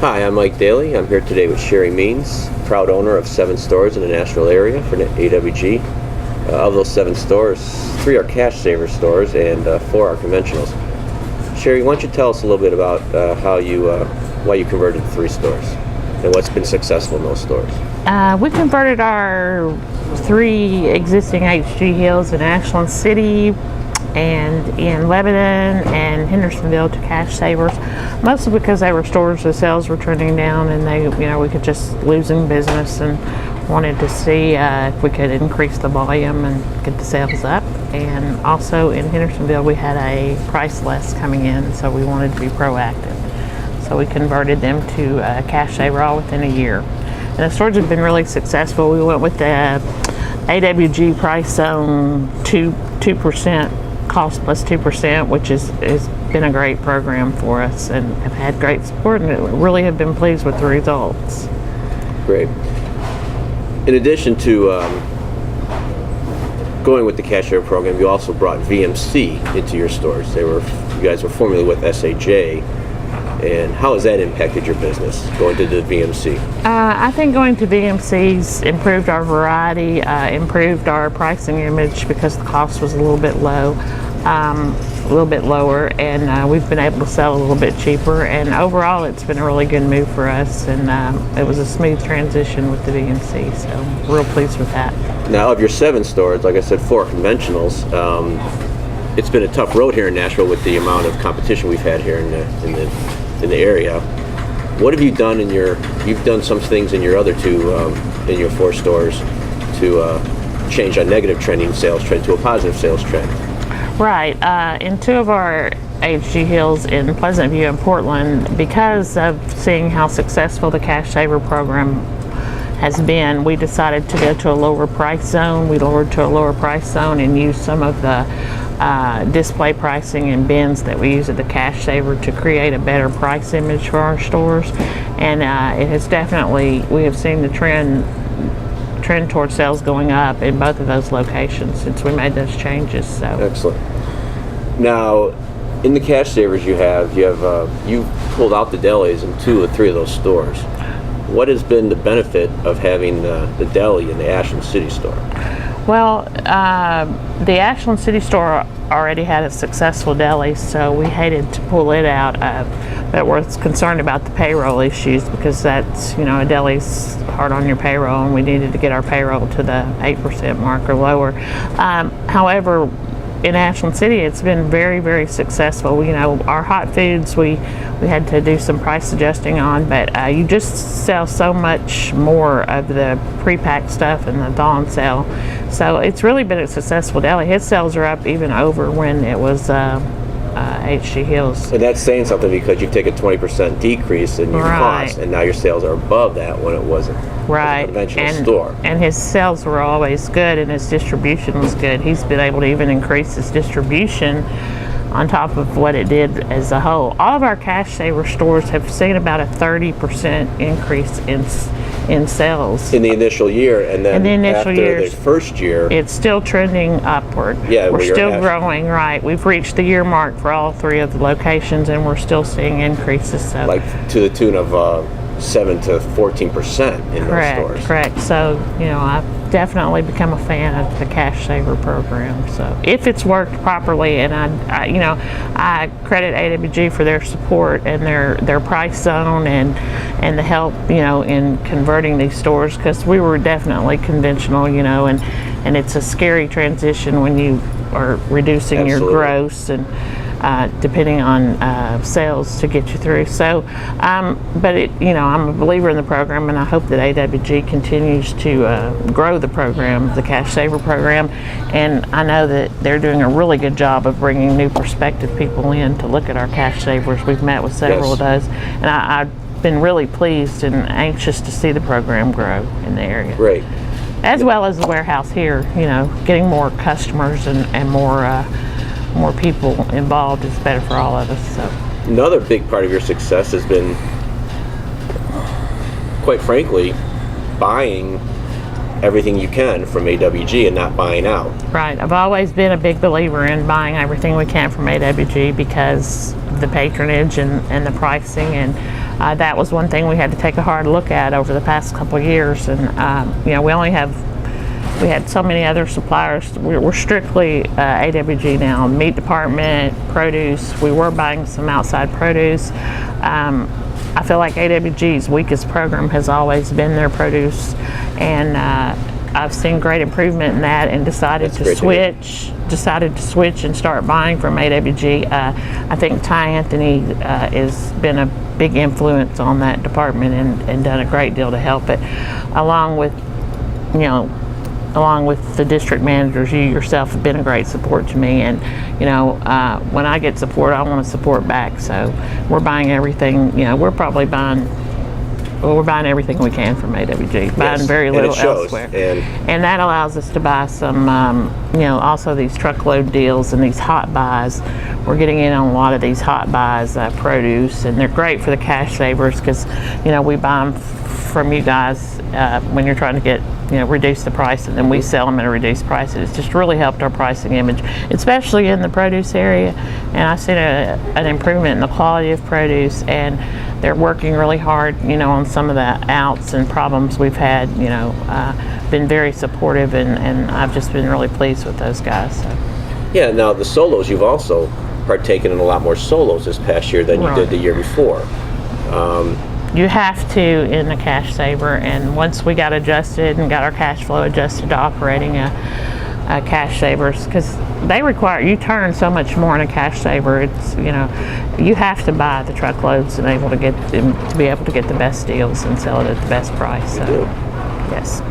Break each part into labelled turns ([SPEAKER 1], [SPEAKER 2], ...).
[SPEAKER 1] Hi, I'm Mike Daly. I'm here today with Sherry Means, proud owner of 7 stores in the Nashville area for AWG. Of those 7 stores, 3 are Cash Saver stores and 4 are conventionals. Sherry, why don't you tell us a little bit about why you converted 3 stores and what's been successful in those stores?
[SPEAKER 2] We converted our 3 existing HG Hills in Ashland City and in Lebanon and Hendersonville to Cash Savers, mostly because they were stores the sales were trending down and we could just losing business and wanted to see if we could increase the volume and get the sales up. And also in Hendersonville we had a price less coming in, so we wanted to be proactive. So we converted them to Cash Saver all within a year. And the stores have been really successful. We went with the AWG price zone 2% cost plus 2%, which has been a great program for us and have had great support, and really have been pleased with the results.
[SPEAKER 1] Great. In addition to going with the Cash Saver program, you also brought VMC into your stores. You guys were formerly with SAJ. And how has that impacted your business, going to the VMC?
[SPEAKER 2] I think going to VMC's improved our variety, improved our pricing image because the cost was a little bit lower, and we've been able to sell a little bit cheaper. And overall, it's been a really good move for us, and it was a smooth transition with the VMC, so real pleased with that.
[SPEAKER 1] Now, of your 7 stores, like I said, 4 conventionals. It's been a tough road here in Nashville with the amount of competition we've had here in the area. What have you done you've done some things in your other 2, in your 4 stores to change a negative trending sales trend to a positive sales trend?
[SPEAKER 2] Right. In 2 of our HG Hills in Pleasant View and Portland, because of seeing how successful the Cash Saver program has been, we decided to go to a lower price zone. We lowered to a lower price zone and used some of the display pricing and bins that we use at the Cash Saver to create a better price image for our stores. And it has definitely, we have seen the trend towards sales going up in both of those locations since we made those changes. So
[SPEAKER 1] excellent. Now, in the Cash Savers you pulled out the delis in 2 or 3 of those stores. What has been the benefit of having the deli in the Ashland City store?
[SPEAKER 2] Well, the Ashland City store already had a successful deli, so we hated to pull it out. But we're concerned about the payroll issues because that's, a deli's hard on your payroll, and we needed to get our payroll to the 8% mark or lower. However, in Ashland City, it's been very, very successful. Our hot foods, we had to do some price adjusting on, but you just sell so much more of the pre-packed stuff and the thaw and sell. So it's really been a successful deli. His sales are up even over when it was HG Hills.
[SPEAKER 1] And that's saying something because you take a 20% decrease in your cost, and now your sales are above that when it wasn't a conventional store. And
[SPEAKER 2] his sales were always good, and his distribution was good. He's been able to even increase his distribution on top of what it did as a whole. All of our Cash Saver stores have seen about a 30% increase in sales
[SPEAKER 1] in the initial year, and then after the first year,
[SPEAKER 2] it's still trending upward.
[SPEAKER 1] Yeah,
[SPEAKER 2] we're still growing. Right, we've reached the year mark for all 3 of the locations, and we're still seeing increases. So,
[SPEAKER 1] like to the tune of 7 to 14% in those stores.
[SPEAKER 2] Correct. So, I've definitely become a fan of the Cash Saver program. So, if it's worked properly, and I credit AWG for their support and their price zone and the help, in converting these stores, because we were definitely conventional, and it's a scary transition when you are reducing your gross and depending on sales to get you through. So, but I'm a believer in the program, and I hope that AWG continues to grow the program, the Cash Saver program. And I know that they're doing a really good job of bringing new prospective people in to look at our Cash Savers. We've met with several of those, and I've been really pleased and anxious to see the program grow in the area.
[SPEAKER 1] Great.
[SPEAKER 2] As well as the warehouse here, getting more customers and more people involved is better for all of us. So
[SPEAKER 1] another big part of your success has been, quite frankly, buying everything you can from AWG and not buying out.
[SPEAKER 2] Right. I've always been a big believer in buying everything we can from AWG because of the patronage and the pricing, and that was one thing we had to take a hard look at over the past couple of years. And we had so many other suppliers. We're strictly AWG now, meat department, produce. We were buying some outside produce. I feel like AWG's weakest program has always been their produce, and I've seen great improvement in that, and decided to switch and start buying from AWG. I think Ty Anthony has been a big influence on that department and done a great deal to help it, along with the district managers. You yourself have been a great support to me, and when I get support, I want to support back. So we're buying everything. We're probably buying everything we can from AWG, buying very little elsewhere, and that allows us to buy some, also these truckload deals and these hot buys. We're getting in on a lot of these hot buys, produce, and they're great for the cash savers because, we buy them from you guys when you're trying to get, reduce the price, and then we sell them at a reduced price. It's just really helped our pricing image, especially in the produce area, and I've seen an improvement in the quality of produce, and they're working really hard, on some of the outs and problems we've had, been very supportive, and I've just been really pleased with those guys. So.
[SPEAKER 1] Yeah, now the solos, you've also partaken in a lot more solos this past year than you did the year before.
[SPEAKER 2] You have to in the cash saver, and once we got adjusted and got our cash flow adjusted to operating a cash savers, because they require you turn so much more in a cash saver. It's you have to buy the truckloads and to be able to get the best deals and sell it at the best price. So yes.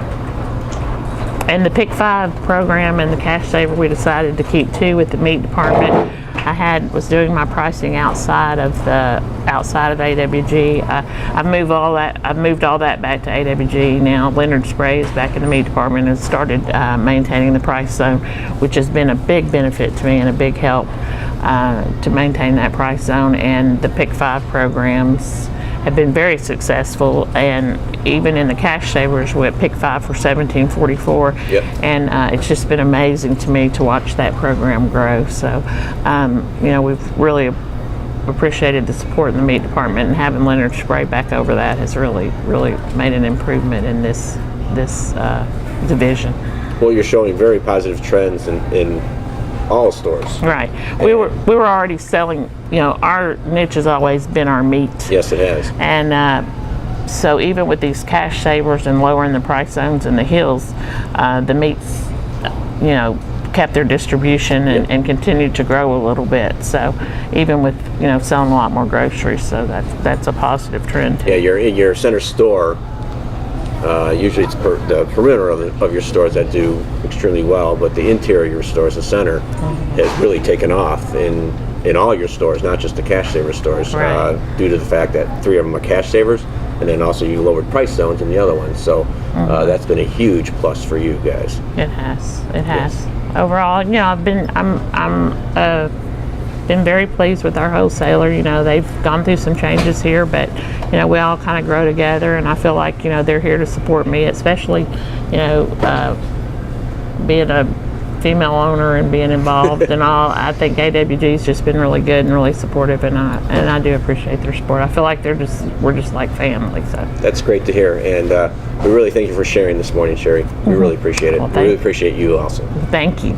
[SPEAKER 2] And the Pick 5 program and the cash saver, we decided to keep two with the meat department. I was doing my pricing outside of AWG. I've moved all that back to AWG now. Leonard Spray is back in the meat department and started maintaining the price zone, which has been a big benefit to me and a big help to maintain that price zone. And the Pick 5 programs have been very successful, and even in the cash savers we Pick 5 for $17.44.
[SPEAKER 1] Yep.
[SPEAKER 2] And it's just been amazing to me to watch that program grow. So we've really appreciated the support in the meat department, and having Leonard Spray back over that has really made an improvement in this division.
[SPEAKER 1] Well, you're showing very positive trends in all stores.
[SPEAKER 2] Right. We were already selling, our niche has always been our meat.
[SPEAKER 1] Yes, it has.
[SPEAKER 2] And so even with these cash savers and lowering the price zones in the hills, the meats, kept their distribution and continued to grow a little bit. So even with, selling a lot more groceries, so that's a positive trend too.
[SPEAKER 1] Yeah, you're in your center store. Usually it's the perimeter of your stores that do extremely well, but the interior of your stores, the center, has really taken off in all your stores, not just the cash saver stores,
[SPEAKER 2] right.
[SPEAKER 1] Due to the fact that 3 of them are cash savers, and then also you lowered price zones in the other ones. So that's been a huge plus for you guys.
[SPEAKER 2] It has. Yes. Overall, I'm been very pleased with our wholesaler. They've gone through some changes here, but we all kind of grow together, and I feel like they're here to support me, especially being a female owner and being involved and all. I think AWG's just been really good and really supportive, and I do appreciate their support. I feel like we're just like family. So
[SPEAKER 1] that's great to hear, and we really thank you for sharing this morning, Sherry. We really appreciate it.
[SPEAKER 2] Well,
[SPEAKER 1] we really appreciate you also.
[SPEAKER 2] Thank you.